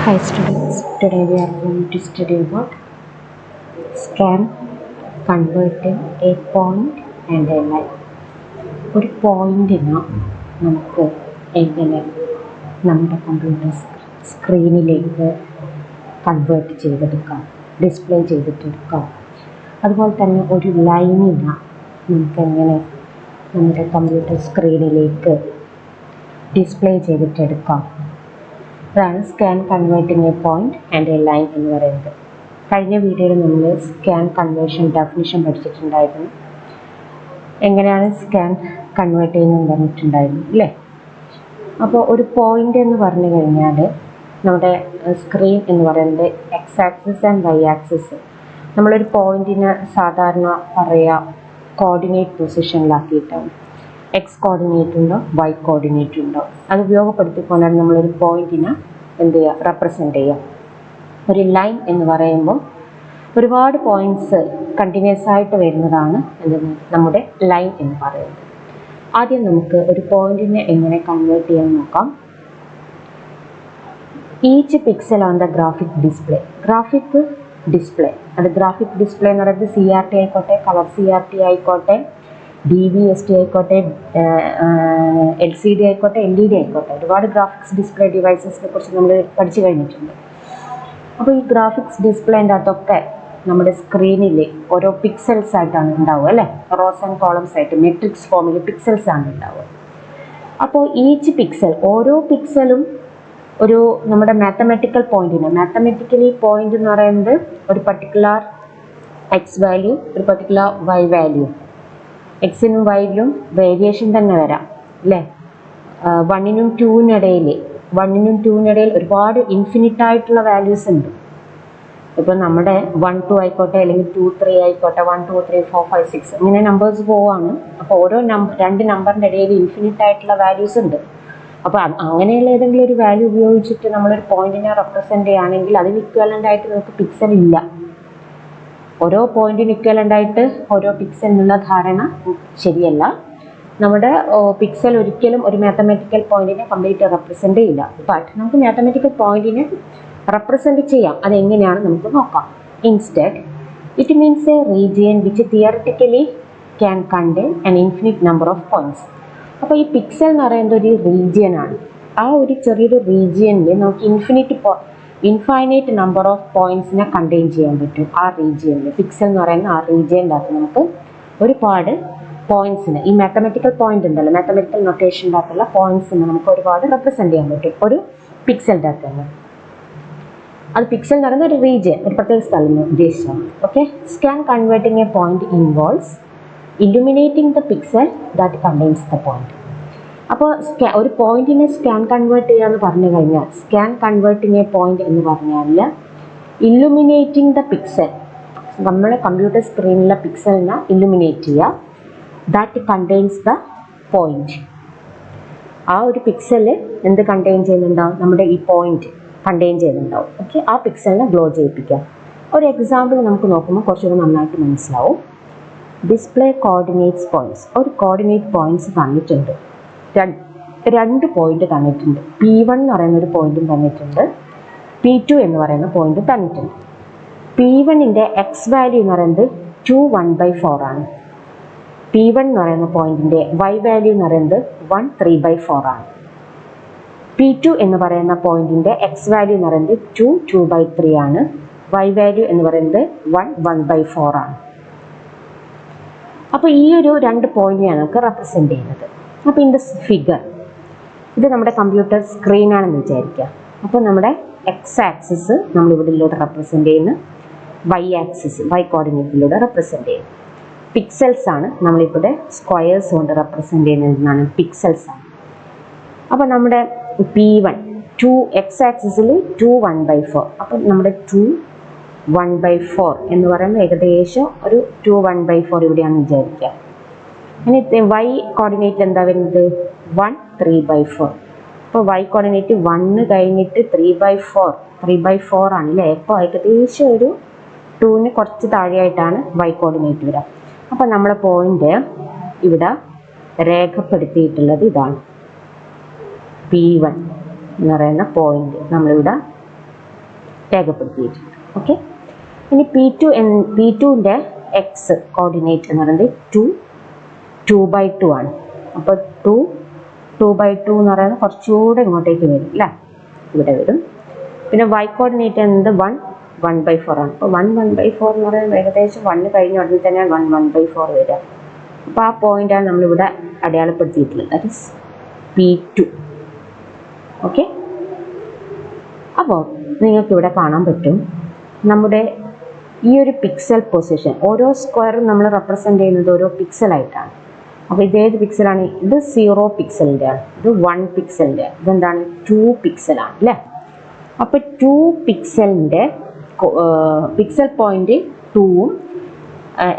Hi students, today we are going to study about scan converting a point and a line. ഒരു പോയിന്റിന് നമുക്ക് എങ്ങനെ നമ്മുടെ computer സ്ക്രീനിലേക്ക് കൺവേർട്ട് ചെയ്തെടുക്കാം, ഡിസ്പ്ലേ ചെയ്തിട്ടെടുക്കാം. അതുപോലെ തന്നെ ഒരു ലൈനിന് നമുക്കെങ്ങനെ നമ്മുടെ കമ്പ്യൂട്ടർ സ്ക്രീനിലേക്ക് ഡിസ്പ്ലേ ചെയ്തിട്ടെടുക്കാം. അതാണ് scan converting A point and A line എന്ന് പറയുന്നത്. കഴിഞ്ഞ വീഡിയോയിൽ നമ്മൾ സ്കാൻ കൺവേർഷൻ ഡെഫിനിഷൻ പഠിച്ചിട്ടുണ്ടായിരുന്നു. എങ്ങനെയാണ് സ്കാൻ കൺവേർട്ട് ചെയ്യുന്നതെന്ന് പറഞ്ഞിട്ടുണ്ടായിരുന്നു അല്ലേ. അപ്പോൾ ഒരു പോയിന്റ് എന്ന് പറഞ്ഞു കഴിഞ്ഞാൽ നമ്മുടെ സ്ക്രീൻ എന്ന് പറയുന്നത് X axis and Y axis. നമ്മളൊരു പോയിന്റിന് സാധാരണ പറയാം കോർഡിനേറ്റ് പൊസിഷനിലാക്കിയിട്ടാണ്. എക്സ് കോർഡിനേറ്റ് ഉണ്ടോ, വൈ കോർഡിനേറ്റ് ഉണ്ടോ, അത് ഉപയോഗപ്പെടുത്തിക്കൊണ്ടാണ് നമ്മളൊരു പോയിന്റിനെ എന്ത് ചെയ്യുക, റെപ്രസെൻ്റ് ചെയ്യുക. ഒരു ലൈൻ എന്ന് പറയുമ്പോൾ ഒരുപാട് പോയിന്റ്സ് കണ്ടിന്യൂസ് ആയിട്ട് വരുന്നതാണ് നമ്മുടെ ലൈൻ എന്ന് പറയുന്നത്. ആദ്യം നമുക്ക് ഒരു പോയിന്റിനെ എങ്ങനെ കൺവേർട്ട് ചെയ്യാൻ നോക്കാം. Each pixel on the graphic display. Graphic display, അത് ഗ്രാഫിക് ഡിസ്പ്ലേ എന്ന് പറയുന്നത് CRT ആയിക്കോട്ടെ, കളർ CRT ആയിക്കോട്ടെ, DVST ആയിക്കോട്ടെ, LCD ആയിക്കോട്ടെ, LED ആയിക്കോട്ടെ, ഒരുപാട് ഗ്രാഫിക്സ് ഡിസ്പ്ലേ ഡിവൈസസിനെ കുറിച്ച് നമ്മൾ പഠിച്ചു കഴിഞ്ഞിട്ടുണ്ട്. അപ്പോൾ ഈ ഗ്രാഫിക്സ് ഡിസ്പ്ലേൻ്റെ അകത്തൊക്കെ നമ്മുടെ സ്ക്രീനിൽ ഓരോ പിക്സൽസ് ആയിട്ടാണ് ഉണ്ടാവുക അല്ലേ. റോസ് ആൻഡ് കോളംസ് ആയിട്ട് മെട്രിക്സ് ഫോമിൽ പിക്സൽസ് ആണ് ഉണ്ടാവുക. അപ്പോൾ ഈച്ച് പിക്സൽ, ഓരോ പിക്സലും ഒരു നമ്മുടെ മാത്തമാറ്റിക്കൽ പോയിന്റിന്, മാത്തമാറ്റിക്കലി പോയിന്റ് എന്ന് പറയുന്നത് ഒരു പർട്ടിക്കുലർ എക്സ് വാല്യൂ, ഒരു പർട്ടിക്കുലർ വൈ വാല്യൂ. എക്സിനും വൈയിലും വേരിയേഷൻ തന്നെ വരാം അല്ലേ. 1നും 2നും ഇടയിൽ ഒരുപാട് ഇൻഫിനിറ്റ് ആയിട്ടുള്ള വാല്യൂസ് ഉണ്ട്. ഇപ്പോൾ നമ്മുടെ 1 2 ആയിക്കോട്ടെ, അല്ലെങ്കിൽ 2 3 ആയിക്കോട്ടെ, 1 2 3 4 5 6 ഇങ്ങനെ നമ്പേഴ്സ് പോവാണ്. അപ്പോൾ ഓരോ രണ്ട് നമ്പറിൻ്റെ ഇടയിൽ ഇൻഫിനിറ്റ് ആയിട്ടുള്ള വാല്യൂസ് ഉണ്ട്. അപ്പോൾ അങ്ങനെയുള്ള ഏതെങ്കിലും ഒരു വാല്യൂ ഉപയോഗിച്ചിട്ട് നമ്മളൊരു പോയിന്റിനെ റെപ്രസെൻ്റ് ചെയ്യുകയാണെങ്കിൽ അതിന് ഇക്വലൻ്റ് ആയിട്ട് നമുക്ക് പിക്സൽ ഇല്ല. ഓരോ പോയിന്റിന് ഇക്വലൻ്റ് ആയിട്ട് ഓരോ പിക്സൽ എന്നുള്ള ധാരണ ശരിയല്ല. നമ്മുടെ പിക്സൽ ഒരിക്കലും ഒരു മാത്തമാറ്റിക്കൽ പോയിന്റിനെ കംപ്ലീറ്റ് റെപ്രസെൻ്റ് ചെയ്യില്ല. ബട്ട് നമുക്ക് മാത്തമാറ്റിക്കൽ പോയിന്റിനെ റെപ്രസെൻ്റ് ചെയ്യാം. അതെങ്ങനെയാണ് നമുക്ക് നോക്കാം. Instead it means a region which theoretically can contain an infinite number of points. അപ്പോൾ ഈ പിക്സൽ എന്ന് പറയുന്നത് ഒരു റീജിയൻ ആണ്. ആ ഒരു ചെറിയൊരു റീജിയനിൽ നമുക്ക് ഇൻഫൈനൈറ്റ് നമ്പർ ഓഫ് പോയിന്റ്സിനെ കണ്ടെയ്ൻ ചെയ്യാൻ പറ്റും. ആ റീജിയനിൽ പിക്സൽ എന്ന് പറയുന്ന ആ റീജിയൻ്റെ അകത്ത് നമുക്ക് ഒരുപാട് പോയിന്റ്സിന്, ഈ മാത്തമാറ്റിക്കൽ പോയിന്റ് ഉണ്ടല്ലോ, മാത്തമാറ്റിക്കൽ നൊട്ടേഷൻ്റെ അകത്തുള്ള പോയിന്റ്സിന് നമുക്ക് ഒരുപാട് റെപ്രസെൻ്റ് ചെയ്യാൻ പറ്റും ഒരു പിക്സലിൻ്റെ അകത്ത് തന്നെ. അത് പിക്സൽ എന്ന് പറയുന്ന ഒരു റീജിയൻ, ഒരു പ്രത്യേക സ്ഥലം ഉദ്ദേശിച്ചാണ്. Okay. Scan converting A point involves illuminating the pixel that contains the point. അപ്പോൾ ഒരു പോയിന്റിനെ സ്കാൻ കൺവേർട്ട് ചെയ്യുക എന്ന് പറഞ്ഞു കഴിഞ്ഞാൽ, സ്കാൻ കൺവേർട്ടിങ് എ പോയിന്റ് എന്ന് പറഞ്ഞാൽ ഇല്ലുമിനേറ്റിംഗ് ദ പിക്സൽ, നമ്മുടെ കമ്പ്യൂട്ടർ സ്ക്രീനിലെ പിക്സലിനെ ഇല്ലുമിനേറ്റ് ചെയ്യുക. That contains the point. ആ ഒരു പിക്സൽ എന്ത് കണ്ടെയ്ൻ ചെയ്യുന്നുണ്ടാവും, നമ്മുടെ ഈ പോയിന്റ് കണ്ടെയ്ൻ ചെയ്യുന്നുണ്ടാവും. ഓക്കെ. ആ പിക്സലിനെ ഗ്ലോ ചെയ്യിപ്പിക്കുക. ഒരു എക്സാമ്പിൾ നമുക്ക് നോക്കുമ്പോൾ കുറച്ചുകൂടി നന്നായിട്ട് മനസ്സിലാവും. Display coordinates points. ഒരു കോർഡിനേറ്റ് പോയിന്റ്സ് തന്നിട്ടുണ്ട്, രണ്ട് പോയിന്റ് തന്നിട്ടുണ്ട്. P1 എന്ന് പറയുന്ന ഒരു പോയിന്റും തന്നിട്ടുണ്ട്, P2 എന്ന് പറയുന്ന പോയിന്റും തന്നിട്ടുണ്ട്. P1ൻ്റെ എക്സ് വാല്യൂ എന്ന് പറയുന്നത് 2 1/4 ആണ്. P1 എന്ന് പറയുന്ന പോയിന്റിൻ്റെ വൈ വാല്യൂ എന്ന് പറയുന്നത് 1 3/4 ആണ്. P2 എന്ന് പറയുന്ന പോയിന്റിൻ്റെ എക്സ് വാല്യൂ എന്ന് പറയുന്നത് 2 2/3 ആണ്. വൈ വാല്യൂ എന്ന് പറയുന്നത് 1 1/4 ആണ്. അപ്പോൾ ഈ ഒരു രണ്ട് പോയിന്റിനെയാണ് നമുക്ക് റെപ്രസെൻ്റ് ചെയ്യുന്നത്. അപ്പോൾ ഇൻ ദ ഫിഗർ, ഇത് നമ്മുടെ കമ്പ്യൂട്ടർ സ്ക്രീനാണെന്ന് വിചാരിക്കുക. അപ്പോൾ നമ്മുടെ എക്സ് ആക്സിസ് നമ്മളിവിടെയിലൂടെ റെപ്രസെൻ്റ് ചെയ്യുന്നു, വൈ ആക്സിസ് വൈ കോർഡിനേറ്റിലൂടെ റെപ്രസെൻ്റ് ചെയ്യുന്നു. പിക്സൽസ് ആണ് നമ്മളിവിടെ സ്ക്വയേഴ്സ് കൊണ്ട് റെപ്രസെൻ്റ് ചെയ്യുന്നതെന്നാണ്, പിക്സൽസ് ആണ്. അപ്പോൾ നമ്മുടെ P1 2 എക്സ് ആക്സിസിൽ 2 1/4. അപ്പോൾ നമ്മുടെ 2 1/4 എന്ന് പറയുമ്പോൾ ഏകദേശം ഒരു 2 1/4 ഇവിടെയാണെന്ന് വിചാരിക്കുക. ഇനി വൈ കോർഡിനേറ്റ് എന്താ വരുന്നത്, 1 3/4. അപ്പോൾ വൈ കോർഡിനേറ്റ് 1 കഴിഞ്ഞിട്ട് 3/4 ആണ് അല്ലേ. അപ്പോൾ ഏകദേശം ഒരു 2ന് കുറച്ച് താഴെയായിട്ടാണ് വൈ കോർഡിനേറ്റ് വരിക. അപ്പോൾ നമ്മുടെ പോയിന്റ് ഇവിടെ രേഖപ്പെടുത്തിയിട്ടുള്ളത് ഇതാണ്. P1 എന്ന് പറയുന്ന പോയിന്റ് നമ്മളിവിടെ രേഖപ്പെടുത്തിയിട്ടുണ്ട്. ഓക്കെ, ഇനി പി ടുവിൻ്റെ എക്സ് കോർഡിനേറ്റ് എന്ന് പറയുന്നത് 2/2 ആണ്. അപ്പോൾ 2/2 എന്ന് പറയുന്നത് കുറച്ചുകൂടെ ഇങ്ങോട്ടേക്ക് വരും അല്ലേ, ഇവിടെ വരും. പിന്നെ വൈ കോർഡിനേറ്റ് എന്നത് 1/4 ആണ്. അപ്പോൾ 1/4 എന്ന് പറയുന്നത് ഏകദേശം 1 കഴിഞ്ഞ ഉടനെ തന്നെയാണ് 1/4 വരിക. അപ്പോൾ ആ പോയിന്റാണ് നമ്മളിവിടെ അടയാളപ്പെടുത്തിയിട്ടുള്ളത്, ദാറ്റ് ഇസ് P2. ഓക്കെ, അപ്പോൾ നിങ്ങൾക്ക് ഇവിടെ കാണാൻ പറ്റും നമ്മുടെ ഈ ഒരു പിക്സൽ പൊസിഷൻ, ഓരോ സ്ക്വയറും നമ്മൾ റെപ്രസെൻ്റ് ചെയ്യുന്നത് ഓരോ പിക്സലായിട്ടാണ്. അപ്പോൾ ഇതേത് പിക്സലാണ്? ഇത് 0 പിക്സലിൻ്റെ ആണ്, ഇത് 1 പിക്സലിൻ്റെ, ഇതെന്താണ് 2 പിക്സലാണ് അല്ലേ. അപ്പോൾ 2 പിക്സലിൻ്റെ പിക്സൽ പോയിന്റ് 2ഉം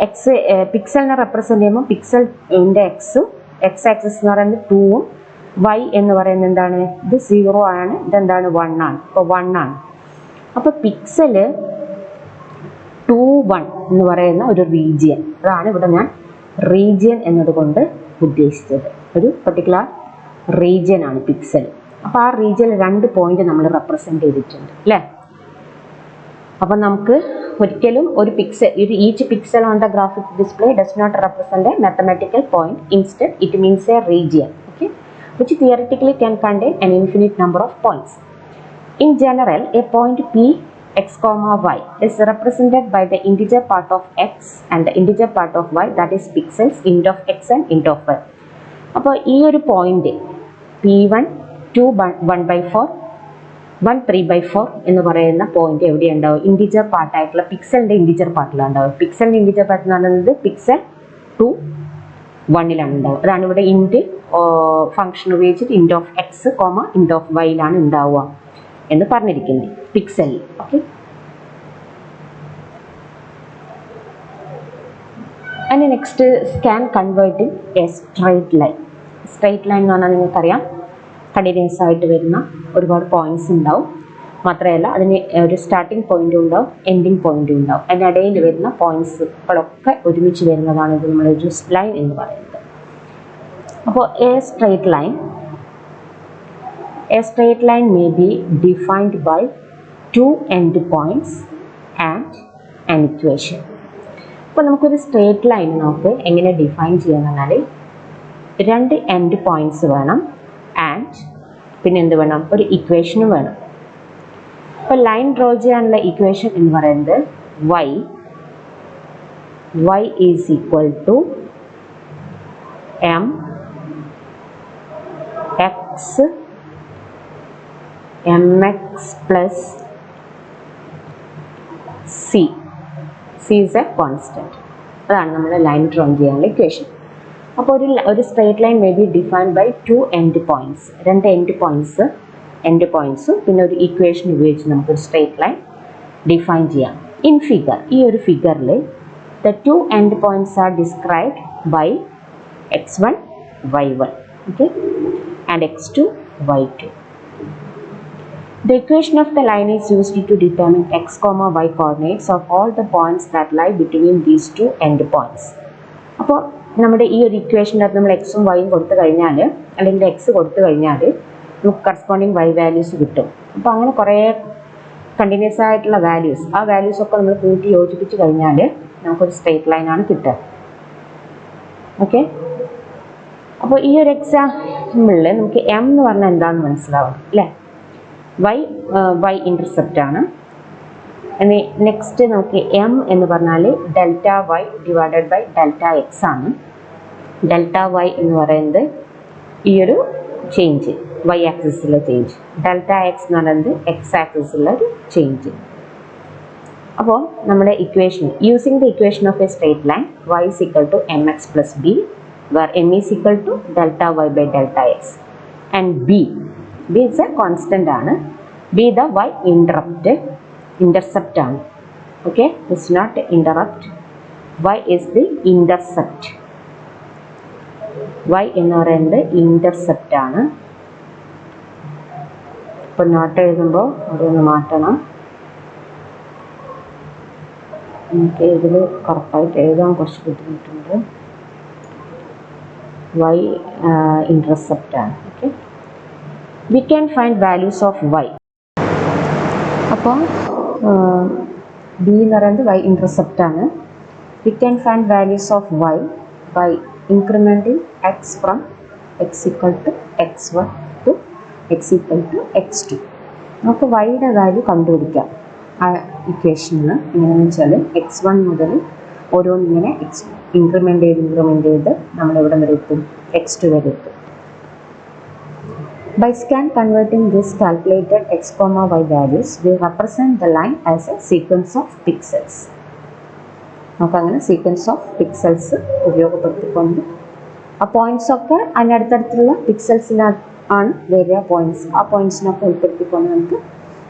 എക്സ് പിക്സലിനെ റെപ്രസെൻ്റ് ചെയ്യുമ്പോൾ പിക്സലിൻ്റെ എക്സ് ആക്സിസ് എന്ന് പറയുന്നത് 2ഉം വൈ എന്ന് പറയുന്നത് എന്താണ്? ഇത് 0 ആണ്, ഇതെന്താണ് 1 ആണ്. അപ്പോൾ 1 ആണ്. അപ്പോൾ പിക്സല് 2, 1 എന്ന് പറയുന്ന ഒരു റീജിയൻ, അതാണ് ഇവിടെ ഞാൻ റീജിയൻ എന്നതുകൊണ്ട് ഉദ്ദേശിച്ചത്. ഒരു പെർട്ടിക്കുലർ റീജിയൻ ആണ് പിക്സൽ. അപ്പോൾ ആ റീജിയനിൽ 2 പോയിന്റ് നമ്മൾ റെപ്രസെൻ്റ് ചെയ്തിട്ടുണ്ട് അല്ലേ. അപ്പം നമുക്ക് ഒരിക്കലും ഒരു pixel, each pixel on the graphic display does not represent a mathematical point, instead it means a region, okay, which theoretically can contain an infinite number of points. In general, a point P x comma y is represented by the integer part of x and the integer part of y, that is pixels int of x and int of y. അപ്പോൾ ഈ ഒരു point P1 1/4 1 3/4 എന്ന് പറയുന്ന point എവിടെ ഉണ്ടാവും? Integer പാർട്ടായിട്ടുള്ള പിക്സലിൻ്റെ integer പാർട്ടിലാണ് ഉണ്ടാവുക. പിക്സലിൻ്റെ integer part എന്ന് പറയുന്നത് പിക്സൽ 2 1ലാണ് ഉണ്ടാവുക. അതാണ് ഇവിടെ ഇൻറ്റ് ഫംഗ്ഷൻ ഉപയോഗിച്ചിട്ട് ഇൻറ്റ് ഓഫ് എക്സ് കോമ ഇൻറ്റ് ഓഫ് വൈയിലാണ് ഉണ്ടാവുക എന്ന് പറഞ്ഞിരിക്കുന്നത് പിക്സലിൽ. ഓക്കെ, അതിന് next scan converting A straight line. Straight line എന്ന് പറഞ്ഞാൽ നിങ്ങൾക്കറിയാം, കണ്ടിന്യൂസ് ആയിട്ട് വരുന്ന ഒരുപാട് പോയിന്റ്സ് ഉണ്ടാവും. മാത്രമല്ല അതിന് ഒരു സ്റ്റാർട്ടിംഗ് പോയിന്റും ഉണ്ടാവും, എൻഡിങ് പോയിന്റും ഉണ്ടാവും. അതിനിടയിൽ വരുന്ന പോയിന്റ്സുകളൊക്കെ ഒരുമിച്ച് വരുന്നതാണ് ഇത് നമ്മളൊരു ലൈൻ എന്ന് പറയുന്നത്. അപ്പോൾ A straight line may be defined by 2 end points and an equation. അപ്പോൾ നമുക്കൊരു സ്ട്രേറ്റ് ലൈൻ നമുക്ക് എങ്ങനെ ഡിഫൈൻ ചെയ്യാന്ന് പറഞ്ഞാൽ 2 എൻഡ് പോയിന്റ്സ് വേണം ആൻഡ് പിന്നെ എന്ത് വേണം? ഒരു ഇക്വേഷനും വേണം. അപ്പോൾ ലൈൻ ഡ്രോ ചെയ്യാനുള്ള ഇക്വേഷൻ എന്ന് പറയുന്നത് y is equal to m x mx plus c is a constant. അതാണ് നമ്മൾ ലൈൻ ഡ്രോ ചെയ്യാനുള്ള ഇക്വേഷൻ. അപ്പോൾ ഒരു straight line may be defined by 2 end points, 2 end പോയിന്റ്സും പിന്നെ ഒരു ഇക്വേഷൻ ഉപയോഗിച്ച് നമുക്കൊരു സ്ട്രേറ്റ് ലൈൻ ഡിഫൈൻ ചെയ്യാം. ഇൻ ഫിഗർ, ഈ ഒരു ഫിഗറിൽ the 2 end points are described by x1 y1, okay, and x2 y2. The equation of the line is used to determine x, y coordinates of all the points that lie between these 2 end points. അപ്പോൾ നമ്മുടെ ഈ ഒരു ഇക്വേഷൻ്റെ നമ്മൾ എക്സും വൈയും കൊടുത്തു കഴിഞ്ഞാൽ, അല്ലെങ്കിൽ X കൊടുത്തു കഴിഞ്ഞാൽ നമുക്ക് കറസ്പോണ്ടിങ് വൈ വാല്യൂസ് കിട്ടും. അപ്പോൾ അങ്ങനെ കുറേ കണ്ടിന്യൂസ് ആയിട്ടുള്ള വാല്യൂസ്, ആ വാല്യൂസൊക്കെ നമ്മൾ കൂട്ടി യോജിപ്പിച്ച് കഴിഞ്ഞാൽ നമുക്കൊരു സ്ട്രേറ്റ് ലൈനാണ് കിട്ടുക. ഓക്കെ, അപ്പോൾ ഈ ഒരു എക്സാമ്പിളിൽ നമുക്ക് എം എന്ന് പറഞ്ഞാൽ എന്താണെന്ന് മനസ്സിലാവും അല്ലേ. വൈ ഇൻ്റർസെപ്റ്റ് ആണ്. ഇനി നെക്സ്റ്റ് നമുക്ക് എം എന്ന് പറഞ്ഞാൽ delta y divided by delta x ആണ്. ഡെൽറ്റ വൈ എന്ന് പറയുന്നത് ഈ ഒരു ചേഞ്ച്, വൈ ആക്സിസിലെ ചേഞ്ച്. ഡെൽറ്റ എക്സ് എന്ന് പറയുന്നത് എക്സ് ആക്സിസിലെ ഒരു ചേഞ്ച്. അപ്പോൾ നമ്മുടെ equation, using the equation of a straight line y is equal to mx plus b, where m is equal to delta y by delta x, and b is a constant ആണ്. b the y intercept ആണ്. okay, it's not interrupt, y is the intercept. y എന്ന് പറയുന്നത് intercept ആണ്. ഇപ്പോൾ not എഴുതുമ്പോൾ അതൊന്ന് മാറ്റണം. എനിക്ക് ഇതിൽ കറക്റ്റായിട്ട് എഴുതാൻ കുറച്ച് ബുദ്ധിമുട്ടുണ്ട്. y intercept ആണ്. Okay, we can find values of y. അപ്പോൾ ബി എന്ന് പറയുന്നത് y ഇൻ്റർസെപ്റ്റ് ആണ്. We can find values of y by incrementing x from x equal to x1 to x equal to x2. നമുക്ക് വൈയുടെ value കണ്ടുപിടിക്കാം ആ ഇക്വേഷനിൽ. എങ്ങനെയാണെന്ന് വെച്ചാൽ x1 മുതൽ ഓരോന്നിങ്ങനെ ഇൻക്രിമെൻ്റ് ചെയ്ത് നമ്മളിവിടെ വരെ എത്തും, x2 വരെ എത്തും. By scan converting this calculated x, y values, we represent the line as a sequence of pixels. നമുക്കങ്ങനെ സീക്വൻസ് ഓഫ് പിക്സൽസ് ഉപയോഗപ്പെടുത്തിക്കൊണ്ട് ആ പോയിന്റ്സ് ഒക്കെ അതിനടുത്തടുത്തുള്ള പിക്സൽസിലാണ് വരിക പോയിന്റ്സ്. ആ പോയിന്റ്സിനൊക്കെ ഉൾപ്പെടുത്തിക്കൊണ്ട് നമുക്ക്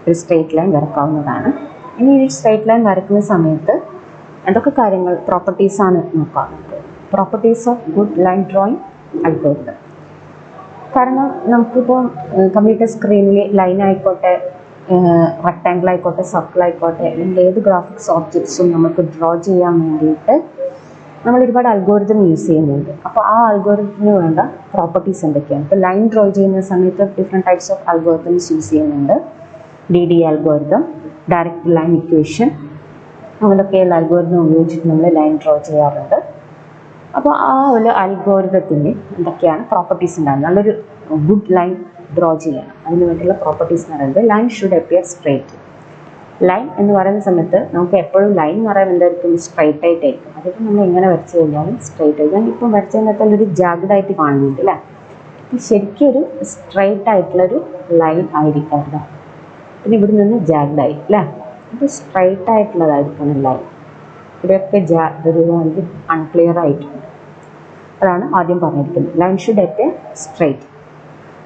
ഒരു സ്ട്രെയിറ്റ് ലൈൻ വരക്കാവുന്നതാണ്. ഇനി ഈ സ്ട്രെയിറ്റ് ലൈൻ വരയ്ക്കുന്ന സമയത്ത് എന്തൊക്കെ കാര്യങ്ങൾ പ്രോപ്പർട്ടീസാണ് നോക്കാം. Properties of good line drawing algorithm. കാരണം നമുക്കിപ്പോൾ കമ്പ്യൂട്ടർ സ്ക്രീനിൽ ലൈൻ ആയിക്കോട്ടെ, റെക്ടാങ്കിൾ ആയിക്കോട്ടെ, സർക്കിൾ ആയിക്കോട്ടെ, അല്ലെങ്കിൽ ഏത് ഗ്രാഫിക്സ് ഓബ്ജക്ട്സും നമുക്ക് ഡ്രോ ചെയ്യാൻ വേണ്ടിയിട്ട് നമ്മൾ ഒരുപാട് അൽഗോരിതം യൂസ് ചെയ്യുന്നുണ്ട്. അപ്പോൾ ആ അൽഗോരിതത്തിന് വേണ്ട പ്രോപ്പർട്ടീസ് എന്തൊക്കെയാണ്? ഇപ്പോൾ ലൈൻ ഡ്രോ ചെയ്യുന്ന സമയത്ത് different types of algorithms use ചെയ്യുന്നുണ്ട്. DDA algorithm, direct line equation, അങ്ങനെയൊക്കെയുള്ള അൽഗോരിതം ഉപയോഗിച്ചിട്ട് നമ്മൾ ലൈൻ ഡ്രോ ചെയ്യാറുണ്ട്. അപ്പോൾ ആ ഒരു അൽഗോരിതത്തിന് എന്തൊക്കെയാണ് പ്രോപ്പർട്ടീസ് ഉണ്ടാകുന്നത്? നല്ലൊരു ഗുഡ് ലൈൻ ഡ്രോ ചെയ്യണം. അതിന് വേണ്ടിയുള്ള പ്രോപ്പർട്ടീസ് എന്ന് പറയുന്നത് line should appear straight. Line എന്ന് പറയുന്ന സമയത്ത് നമുക്ക് എപ്പോഴും ലൈൻ എന്ന് പറയുന്നത് എന്തായിരിക്കും? സ്ട്രെയിറ്റ് ആയിട്ടായിരിക്കും. അതിപ്പോൾ നമ്മൾ എങ്ങനെ വരച്ച് കഴിഞ്ഞാലും സ്ട്രെയിറ്റ് ആയി. ഞാൻ ഇപ്പം വരച്ചതിനകത്ത് ഒരു ജാഗ്ഡായിട്ട് കാണുന്നുണ്ട് അല്ലേ? ശരിക്കും ഒരു സ്ട്രെയിറ്റ് ആയിട്ടുള്ളൊരു ലൈൻ ആയിരിക്കാം. പിന്നെ ഇവിടെ നിന്ന് ജാഗ്ഡായി അല്ലേ? അപ്പോൾ സ്ട്രെയിറ്റ് ആയിട്ടുള്ളതായിരിക്കണം ലൈൻ. ഇവിടെയൊക്കെ ഒരു അൺക്ലിയർ ആയിട്ടുണ്ട്. അതാണ് ആദ്യം പറഞ്ഞിരിക്കുന്നത്. Line should at straight.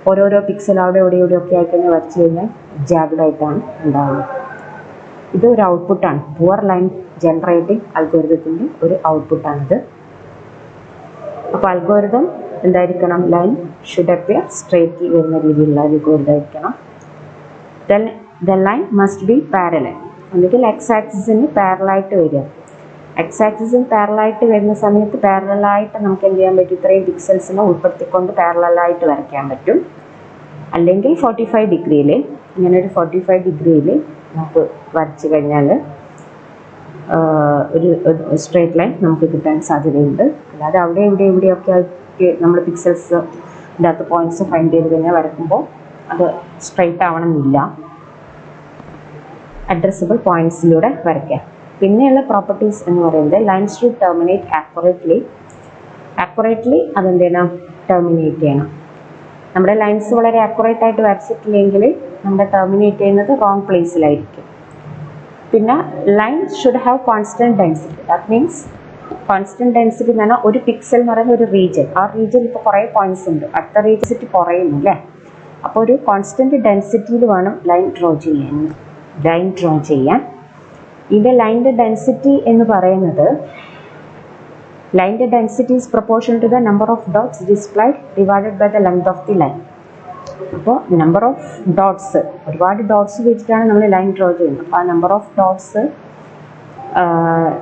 ഓരോരോ പിക്സൽ അവിടെ ഇവിടെയൊക്കെ ആയിക്കഴിഞ്ഞാൽ വരച്ച് കഴിഞ്ഞാൽ ജാഗ്ഡായിട്ടാണ് ഉണ്ടാവുന്നത്. ഇത് ഒരു ഔട്ട്പുട്ടാണ്. പുവർ ലൈൻ ജനറേറ്റിംഗ് അൽഗോരിതത്തിൻ്റെ ഒരു ഔട്ട്പുട്ടാണിത്. അപ്പോൾ അൽഗോരിതം എന്തായിരിക്കണം? ലൈൻ ഷുഡ് അപ്പിയർ സ്ട്രെയിറ്റിൽ വരുന്ന രീതിയിലുള്ള അൽഗോരിതം ആയിരിക്കണം. The line must be parallel. അല്ലെങ്കിൽ എക്സ് ആക്സിസിന് പാരലായിട്ട് വരിക. എക്സ് ആക്സിസിന് പാരലായിട്ട് വരുന്ന സമയത്ത് പാരലായിട്ട് നമുക്ക് എന്ത് ചെയ്യാൻ പറ്റും? ഇത്രയും പിക്സൽസിനെ ഉൾപ്പെടുത്തിക്കൊണ്ട് പാരലായിട്ട് വരയ്ക്കാൻ പറ്റും. അല്ലെങ്കിൽ 45 ഡിഗ്രിയിൽ, ഇങ്ങനെ ഒരു 45 ഡിഗ്രിയിൽ നമുക്ക് വരച്ച് കഴിഞ്ഞാൽ ഒരു സ്ട്രെയിറ്റ് ലൈൻ നമുക്ക് കിട്ടാൻ സാധ്യതയുണ്ട്. അല്ലാതെ അവിടെ ഇവിടെയൊക്കെ നമ്മൾ പിക്സൽസ് ഇതിനകത്ത് പോയിന്റ്സ് ഫൈൻഡ് ചെയ്ത് കഴിഞ്ഞാൽ വരയ്ക്കുമ്പോൾ അത് സ്ട്രെയിറ്റ് ആവണമെന്നില്ല. അഡ്രസ്സബിൾ പോയിന്റ്സിലൂടെ വരയ്ക്കാം. പിന്നെയുള്ള പ്രോപ്പർട്ടീസ് എന്ന് പറയുന്നത് ലൈൻ ഷുഡ് ടെർമിനേറ്റ് ആക്യുറേറ്റ്ലി അതെന്ത് ചെയ്യണം? ടെർമിനേറ്റ് ചെയ്യണം. നമ്മുടെ ലൈൻസ് വളരെ ആക്യുറേറ്റ് ആയിട്ട് വരച്ചിട്ടില്ലെങ്കിൽ നമ്മുടെ ടെർമിനേറ്റ് ചെയ്യുന്നത് റോങ് പ്ലേസിലായിരിക്കും. പിന്നെ line should have constant density. That means constant density എന്ന് പറഞ്ഞാൽ ഒരു പിക്സൽ എന്ന് പറയുന്ന ഒരു റീജിയൻ. ആ റീജിയനിൽ ഇപ്പോൾ കുറേ പോയിന്റ്സ് ഉണ്ട്, അടുത്ത റീജിയൻ കുറയുന്നു അല്ലേ? അപ്പോൾ ഒരു കോൺസ്റ്റൻറ്റ് ഡെൻസിറ്റിയിൽ വേണം ലൈൻ ഡ്രോ ചെയ്യാൻ. ഇതിൻ്റെ ലൈൻ്റെ ഡെൻസിറ്റി എന്ന് പറയുന്നത് ലൈൻ്റെ density is proportion to the number of dots displayed divided by the length of the line. അപ്പോൾ നമ്പർ ഓഫ് ഡോട്ട്സ്, ഒരുപാട് ഡോട്ട്സ് വെച്ചിട്ടാണ് നമ്മൾ ലൈൻ ഡ്രോ ചെയ്യുന്നത്. അപ്പോൾ ആ നമ്പർ ഓഫ് ഡോട്ട്സ്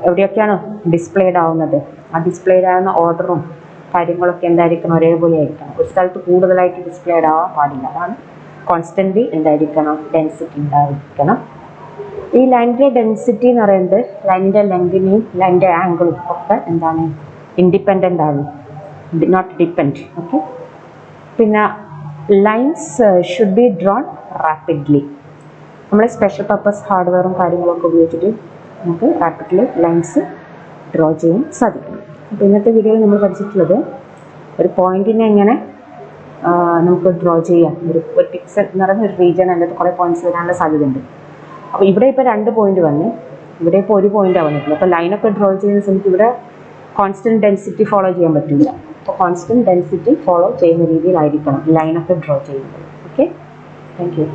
എവിടെയൊക്കെയാണ് ഡിസ്പ്ലേഡ് ആവുന്നത്, ആ ഡിസ്പ്ലേഡ് ആവുന്ന ഓർഡറും കാര്യങ്ങളൊക്കെ എന്തായിരിക്കണം? ഒരേപോലെ ആയിരിക്കണം. ഒരു സ്ഥലത്ത് കൂടുതലായിട്ട് ഡിസ്പ്ലേഡ് ആവാൻ പാടില്ല. അതാണ് കോൺസ്റ്റൻ്റ് എന്തായിരിക്കണം? ഡെൻസിറ്റി ഉണ്ടായിരിക്കണം. ഈ ലൈനിൻ്റെ ഡെൻസിറ്റി എന്ന് പറയുന്നത് ലൈനിൻ്റെ ലെങ്തിനെയും ലൈനിൻ്റെ ആംഗിളും ഒക്കെ എന്താണ്? ഇൻഡിപെൻഡൻ്റ് ആണ്, നോട്ട് ഡിപ്പെൻഡ്. ഓക്കെ. പിന്നെ lines should be drone rapidly. നമ്മൾ സ്പെഷ്യൽ പർപ്പസ് ഹാർഡ്വെയറും കാര്യങ്ങളൊക്കെ ഉപയോഗിച്ചിട്ട് നമുക്ക് റാപ്പിഡ്ലി ലൈൻസ് ഡ്രോ ചെയ്യാൻ സാധിക്കും. അപ്പോൾ ഇന്നത്തെ വീഡിയോയിൽ നമ്മൾ പഠിച്ചിട്ടുള്ളത് ഒരു പോയിന്റിനെ എങ്ങനെ നമുക്ക് ഡ്രോ ചെയ്യാം. ഒരു പിക്സൽ എന്ന് പറയുന്ന ഒരു റീജിയൻ അതിനകത്ത് കുറേ പോയിന്റ്സ് വരാനുള്ള സാധ്യതയുണ്ട്. അപ്പോൾ ഇവിടെ ഇപ്പോൾ 2 പോയിന്റ് വന്ന്, ഇവിടെ ഇപ്പോൾ 1 പോയിന്റാണ് വന്നിട്ടുള്ളത്. അപ്പോൾ ലൈനൊക്കെ ഡ്രോ ചെയ്യുന്ന സമയത്ത് ഇവിടെ കോൺസ്റ്റൻറ്റ് ഡെൻസിറ്റി ഫോളോ ചെയ്യാൻ പറ്റില്ല. അപ്പോൾ കോൺസ്റ്റൻറ്റ് ഡെൻസിറ്റി ഫോളോ ചെയ്യുന്ന രീതിയിലായിരിക്കണം ലൈനൊക്കെ ഡ്രോ ചെയ്യുന്നത്. Okay, thank you.